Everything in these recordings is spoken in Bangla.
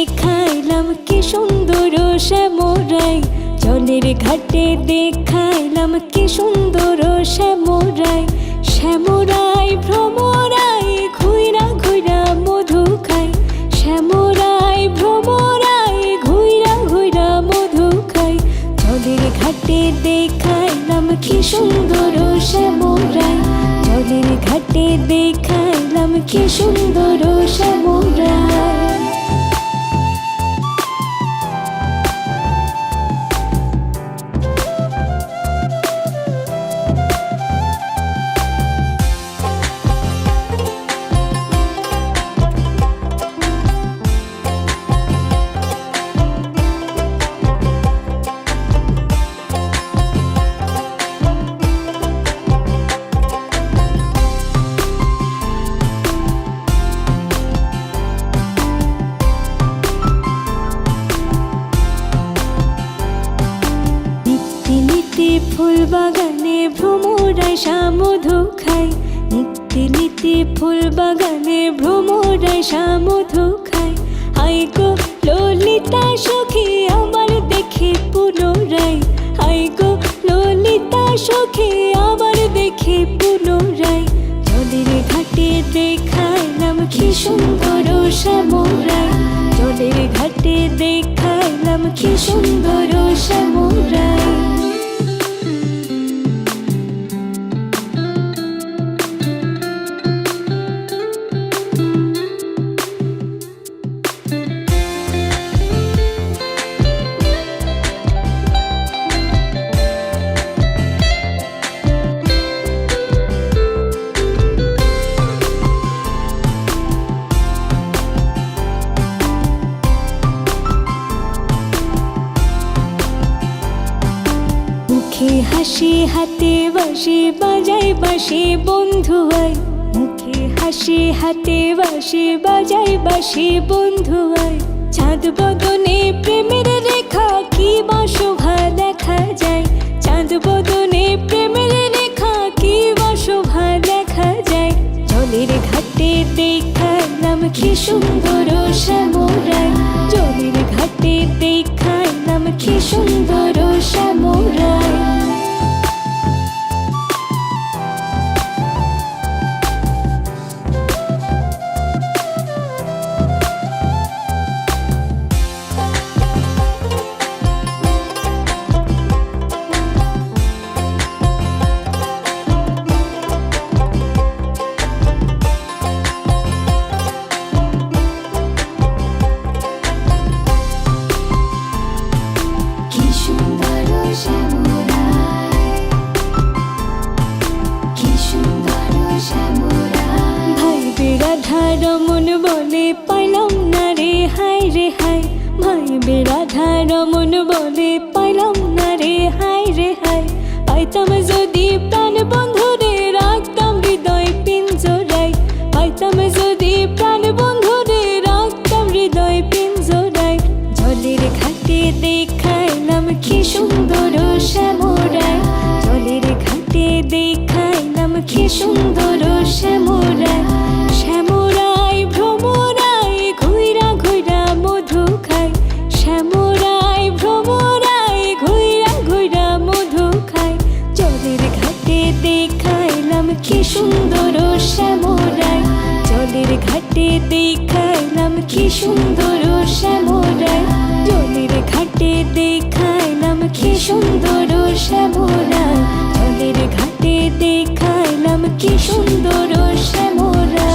দেখাইলাম কি সুন্দর শ্যামরাই, জলের ঘাটে দেখাইলাম কি সুন্দর শ্যামরাই। শ্যামরাই ভ্রমরাই ঘুইরা ঘুইরা মধু খাই, শ্যামরাই ভ্রমরাই ঘুইরা ঘুইরা মধু খাই। জলের ঘাটে দেখাইলাম কি সুন্দর শ্যামরাই, জলের ঘাটে দেখাইলাম কি সুন্দর শ্যামরাই। ফুল বাগানে ভ্রমরাই মধু খাই, নিত্যি নিত্যি ফুল বাগানে ভ্রমরাই মধু খাই। হাই গো ললিতা সখী আমার দেখে পুনরাই, হাই গো ললিতা সখী আমার দেখে পুনরাই। জলের ঘাটে দেখাইলাম কি সুন্দর শ্যামরাই, জলের ঘাটে দেখাইলাম কি সুন্দর শ্যামরাই। মুখে হাসি হাতে বাঁশি বাজাই বাঁশি বন্ধু আয়, মুখে হাসি হাতে বাঁশি বাজাই বাঁশি বন্ধু আয়। চাঁদ বদনে প্রেমের রেখা কি বা শোভা দেখা যায়, চাঁদ বদনে প্রেমের রেখা কি বা শোভা দেখা যায়। জলের ঘাটে দেখাইলাম কি সুন্দর শ্যামরাই, জলের ঘাটে দেখাইলাম কি সুন্দর শ্যামরাই। রমন বলে পাইলাম না রে হাই রে হাই, ভাই বেড়াধা রমন বলে পাইলাম না রে হাই রে হাই। পাইতাম যদি প্রাণ বন্ধু রে রাখতাম হৃদয় পিঞ্জরাই, পাইতাম যদি প্রাণ বন্ধু রে রাখতাম হৃদয় পিঞ্জরাই। জলের ঘাটে দেখাইলাম কি সুন্দর শ্যামরাই, জলের ঘাটে দেখাইলাম কি সুন্দর শ্যামরাই। শ্যামরাই ভ্রমরাই ঘুইরা ঘুইরা মধু খাই, শ্যামরাই ভ্রমরাই ঘুইরা ঘুইরা মধু খাই। জলের ঘাটে দেখাইলাম কি সুন্দর শ্যামরাই, জলের ঘাটে দেখাইলাম কি সুন্দর শ্যামরাই, জলের ঘাটে দেখাইলাম কি সুন্দর শ্যামরাই, জলের ঘাটে দেখাইলাম কি সুন্দর শ্যামরাই।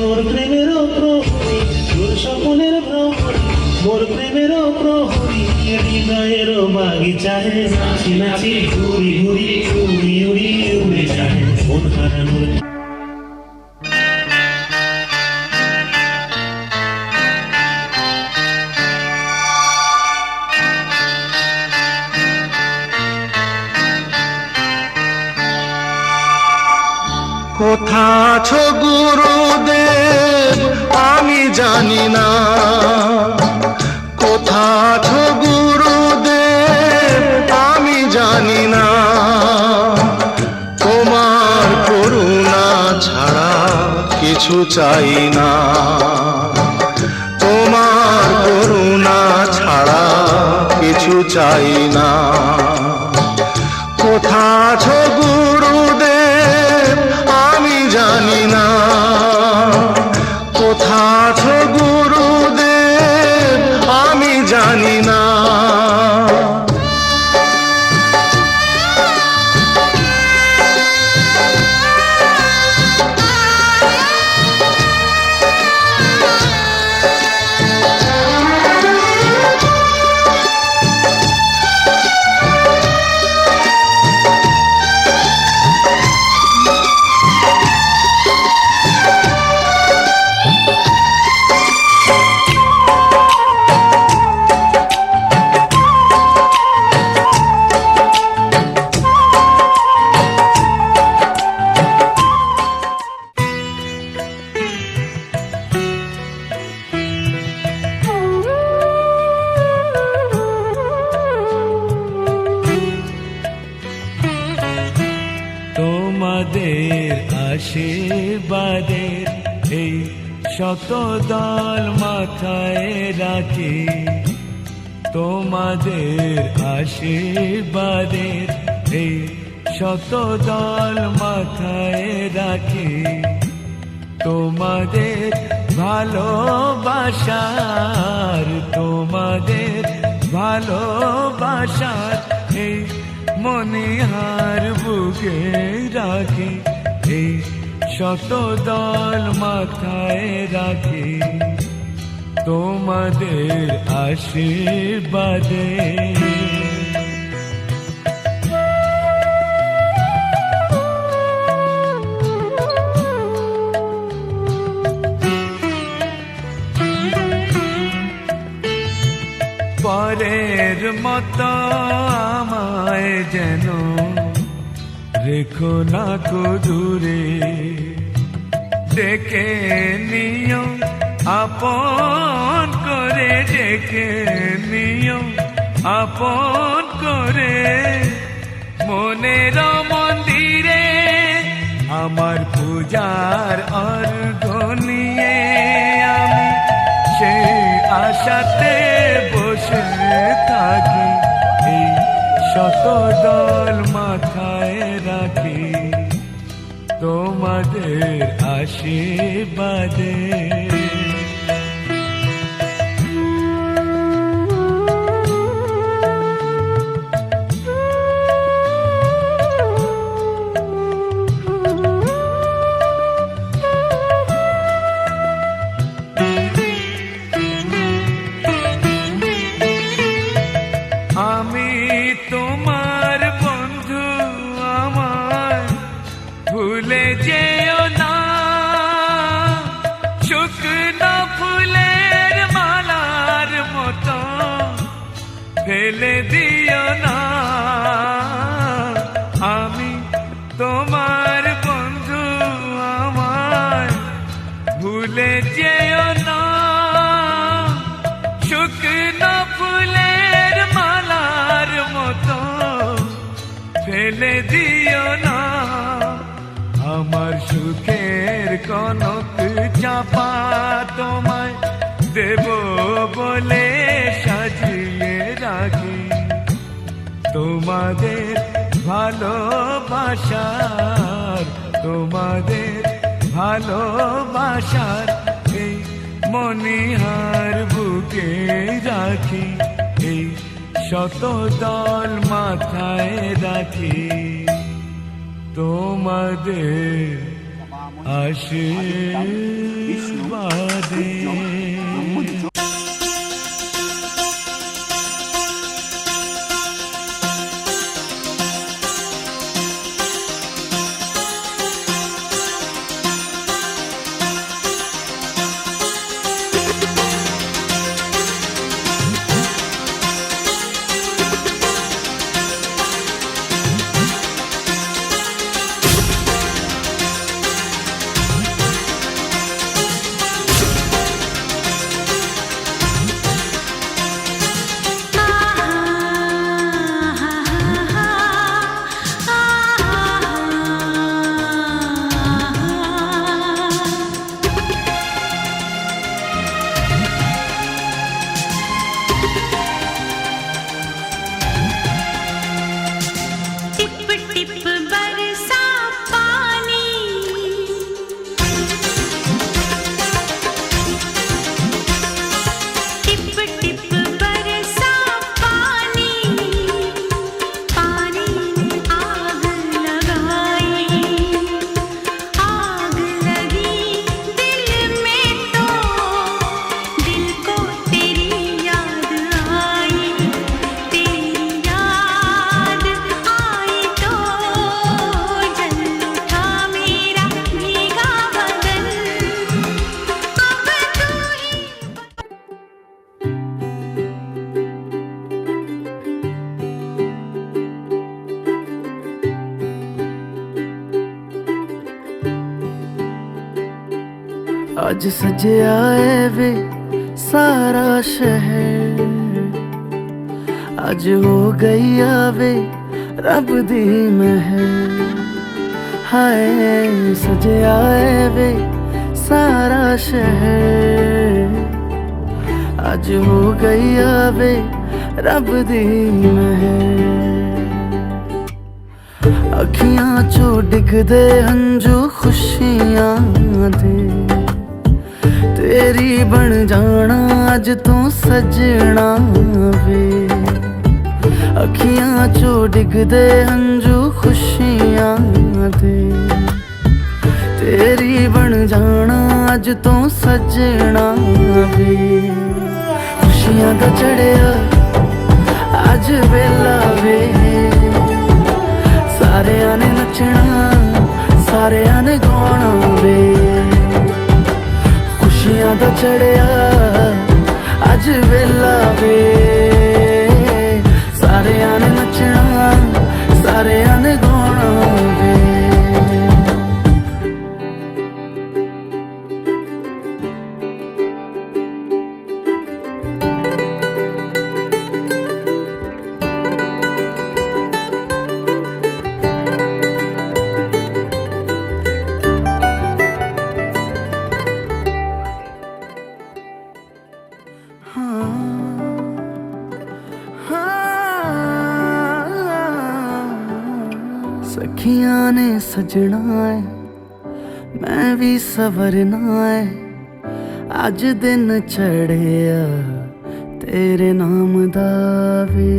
মোর প্রেমেরও প্রহরী, তোর স্বপনের ভ্রমরী, মোর প্রেমেরও প্রহরী, হৃদয়েরও বাগিচায় নাচি নাচি ঘুরি ঘুরি উড়ি উড়ি উড়ে যায় মন হারানোর। কোথা আছো গুরুদেব আমি জানি না, কোথা আছো গুরুদেব আমি জানি না, তোমার করুণা ছাড়া কিছু চাই না, তোমার করুণা ছাড়া কিছু চাই না। কোথা আছো গুরুদেব আমি জানি না, কোথা আছো গুরুদেব আমি জানি না। তোমাদের আশীর্বাদের এই শত দল মাথায় রাখি, তোমাদের আশীর্বাদের এই শত দল মাথায় রাখি, তোমাদের ভালোবাসার, তোমাদের ভালোবাসার এই মনিহার বুকে রাখি, এই শত দল মাথায় রাখি, তোমাদের আশীর্বাদে। পরের মতো আমায় যেন রেখো না কো দূরে, ডেকে নিও আপন করে, ডেকে নিও আপন করে, মনের মন্দিরে আমার পূজার অর্ঘ নিয়ে আমি সেই আশাতে বসে থাকি, এই শত দল মাথায় রাখি, তোমাদের আশীর্বাদে। আমি তোমার বন্ধু, আমার ভুলে যেও না, শুকনো ফুলের মালার মতো ফেলে দিও না। আমি তোমার বন্ধু, আমার ভুলে যেও না, শুকনো ফুলের মালার মতো ফেলে দিও না। আমার সুখের কনক চাপা তোমায় দেব বলে সাজিয়ে রাখি, তোমাদের ভালোবাসার, তোমাদের ভালোবাসার এই মনিহার বুকে রাখি, এই শত দল মাথায় রাখি, তোমাদের আশীর্বাদে। आज सजया है वे सारा शहर, आज हो गई आवे रब दी महर। हाय सजया है वे सारा शहर, आज हो गई आवे रब दी महर। अखियां चो डिगदे हंजू खुशियां दे, तेरी बन जाना अज तू सजना वे। अखियां चो डिगदे हंजू खुशियां दे, तेरी बन जाना अज तू सजना वे। खुशियां दा चढ़िया अज वेला वे, सारेयां ने नचना सारेयां ने गाना वे। खुशियां दा चढ़िया अज वेला वे, सारेयां ने नचना सारेयां ने गाना वे। सखियां ने सजना है मैं भी सवरना है, अज दिन चढ़िया तेरे नाम दा वे।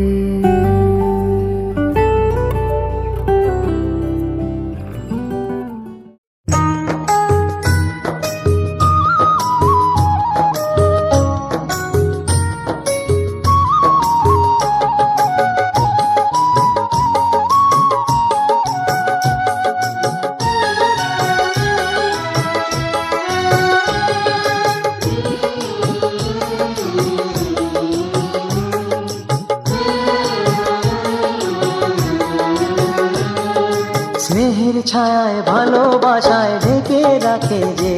স্নেহের ছায়ায় ভালোবাসায় ঢেকে রাখে যে,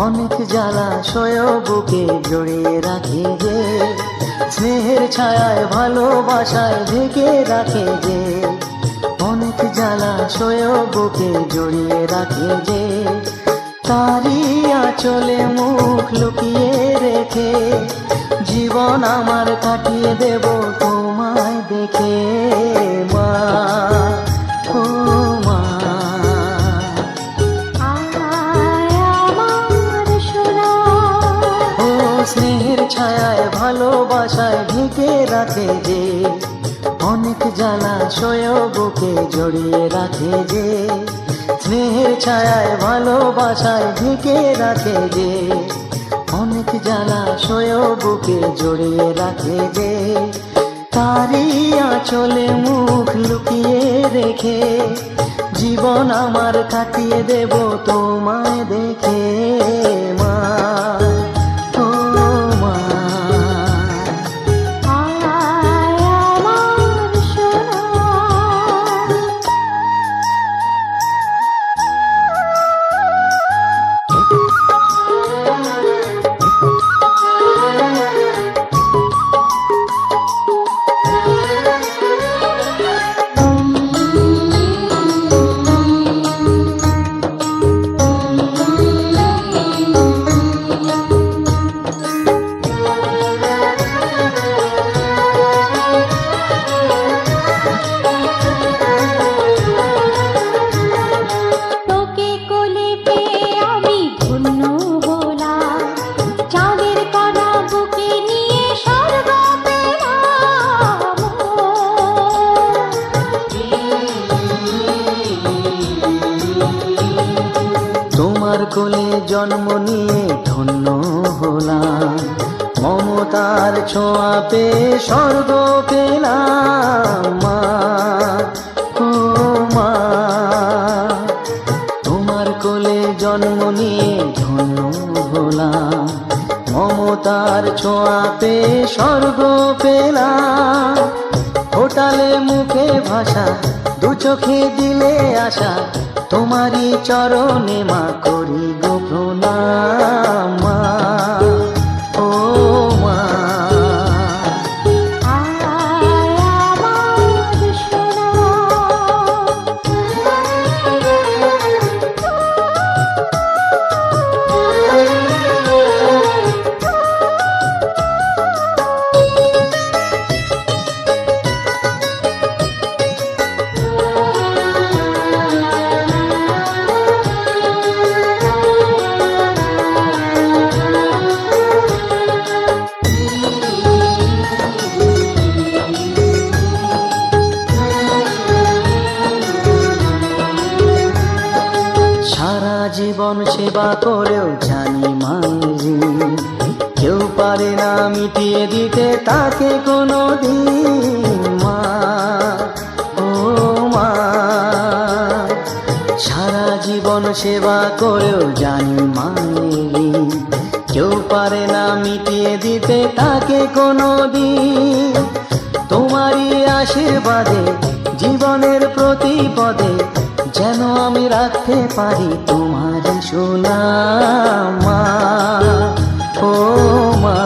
অনেক জ্বালা সয় বুকে জড়িয়ে রাখে যে। স্নেহের ছায়ায় ভালোবাসায় ঢেকে রাখে যে, অনেক জ্বালা সয় বুকে জড়িয়ে রাখে যে। তারি আঁচলে মুখ লুকিয়ে রেখে জীবন আমার কাটিয়ে দেব তোমায় দেখে। মা ও মা, ও স্নেহের ছায়ায় ভালোবাসায় ঢেকে রাখে যে, অনেক জ্বালা সয় বুকে জড়িয়ে রাখে যে। স্নেহের ছায়ায় ভালোবাসায় ঢেকে রাখে যে, অনেক জ্বালাশয় বুকে জড়িয়ে রাখে যে, তারই আঁচলে মুখ লুকিয়ে রেখে জীবন আমার কাটিয়ে দেব তোমায় দেখে মা, ও মা। আয় আমার সোনা, তোকে কোলে পেয়ে আমি ধন্য হলাম, চাঁদের কণা বুকে নিয়ে স্বর্গ পেলাম। তোমার কোলে জন্ম নিয়ে ধন্য হলাম, মমতার ছোঁয়া পেয়ে স্বর্গ পেলাম মা, ও মা। তোমার কোলে জন্ম নিয়ে ধন্য হলাম, মমতার ছোঁয়া পেয়ে স্বর্গ পেলাম। ফোটালে মুখে ভাষা, দু চোখে দিলে আশা, তোমারই চরণে মা করি গো প্রণাম মা, ও মা। আয় আমার সোনা, সারা জীবন সেবা করেও জানি মাঝি, কেউ পারে না মিটিয়ে দিতে তাকে কোনো দিন মা, ও মা। সারা জীবন সেবা করেও জানি মায়েরি, কেউ পারে না মিটিয়ে দিতে তাকে কোনো দিন। তোমারই আশীর্বাদে জীবনের প্রতি পদে যেন আমি রাখতে পারি তোমার সুনাম মা, ও মা।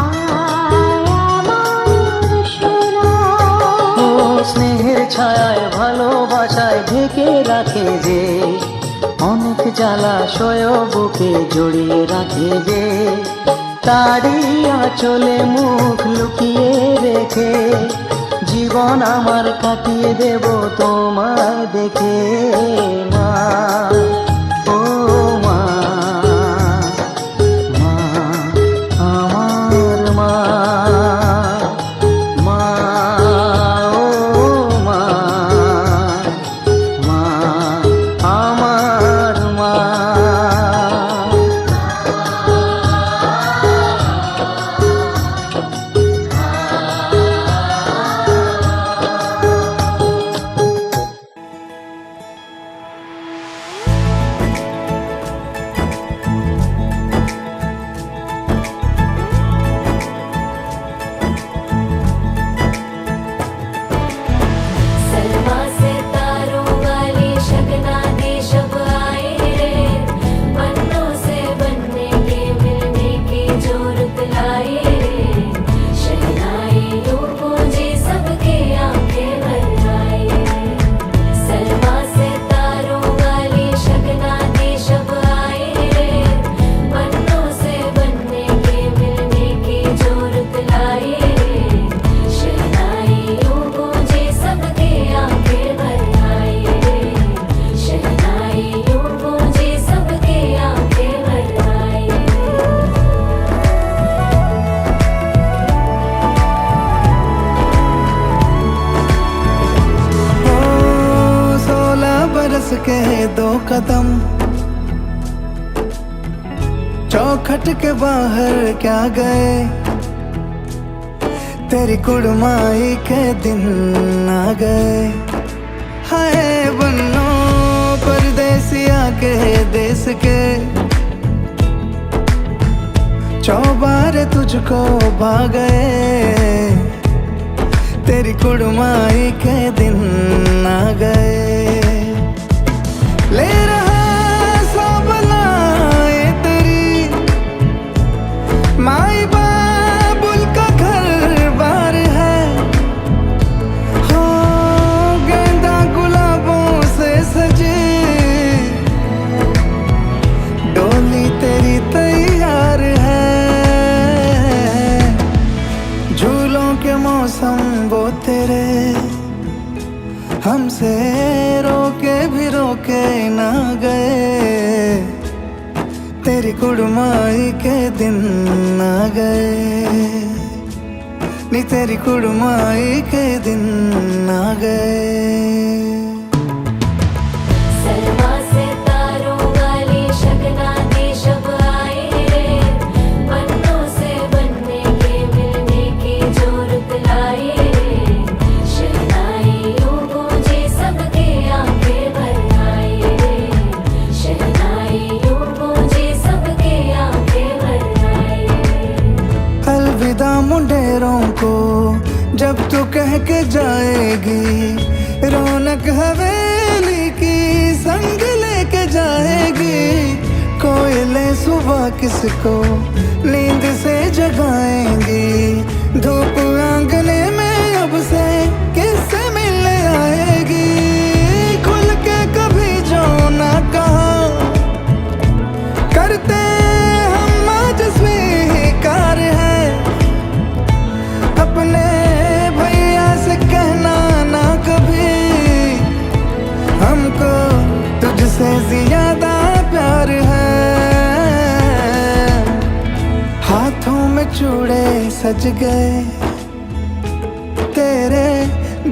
আয় আমার সোনা, ও স্নেহের ছায়ায় ভালোবাসায় ঢেকে রাখে যে, অনেক জ্বালাশয় বুকে জড়িয়ে রাখে যে, তারই আঁচলে মুখ লুকিয়ে রেখে জীবন আমার কাটিয়ে দেব তোমায় দেখে মা, ও মা। মা আমার মা, মা, ও মা, মা আমার মা। कदम चौखट के बाहर क्या गए, तेरी कुड़माई के दिन आ गए। हाय बन्नो परदेसिया के देश के, चौबारे तुझको भा गए, तेरी कुड़माई के दिन आ गए। ले रहा सब लाए तेरी माई बाबुल का घर बार है, हो गेंदा गुलाबों से सजे डोली तेरी तैयार है। झूलों के मौसम वो तेरे हमसे रोके भी रोके ना गए, तेरी कुड़माई के दिन आ गए, नी तेरी कुड़माई के दिन आ गए। सलमा से तारों वाली शगना देश अब आए रे, पन्नों से बनने के मिलने की जो रुत लाए रे, शहनाइयों गूंजे सबके आंखें भर आए रे, शहनाइयों गूंजे सबके आंखें भर आए रे। अलविदा मुंडेरों को जब तू कह के जाएगी, रौनक हवेली की संग लेके जाएगी। कोयले सुबह किसको नींद से जगाएंगी, धूप आंगने में अब से किससे मिलने आएगी। खुल के कभी जो ना कहा करते हम आज स्वीकार है, अपने भैया से कहना ना कभी, हमको तुझसे ज्यादा प्यार है। हाथों में चूड़े सज गए, तेरे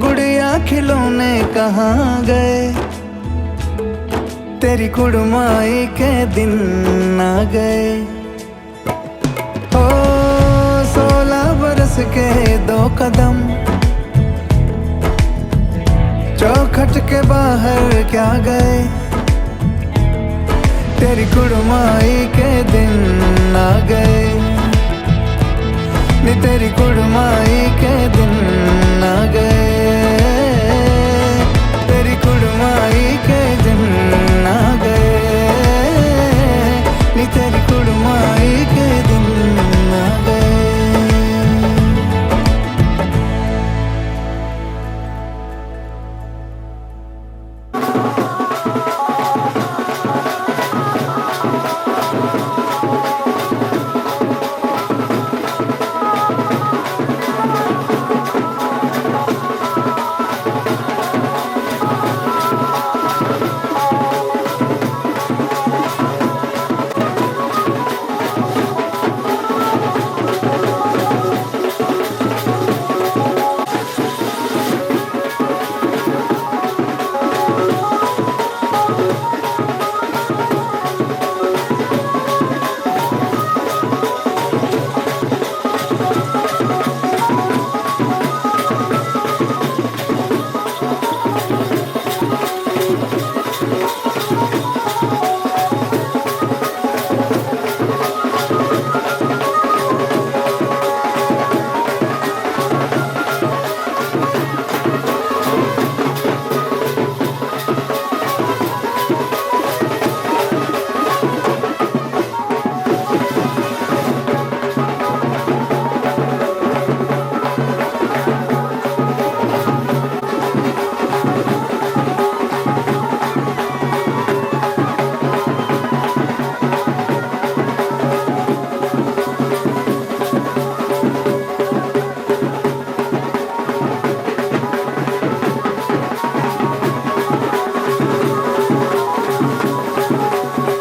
गुड़िया खिलौने कहाँ गए, तेरी कुड़माई के दिन आ गए। ओ 16 बरस के 2 कदम चौखट के बाहर क्या गए, तेरी कुड़माई के दिन आ गए, नी तेरी कुड़माई के दिन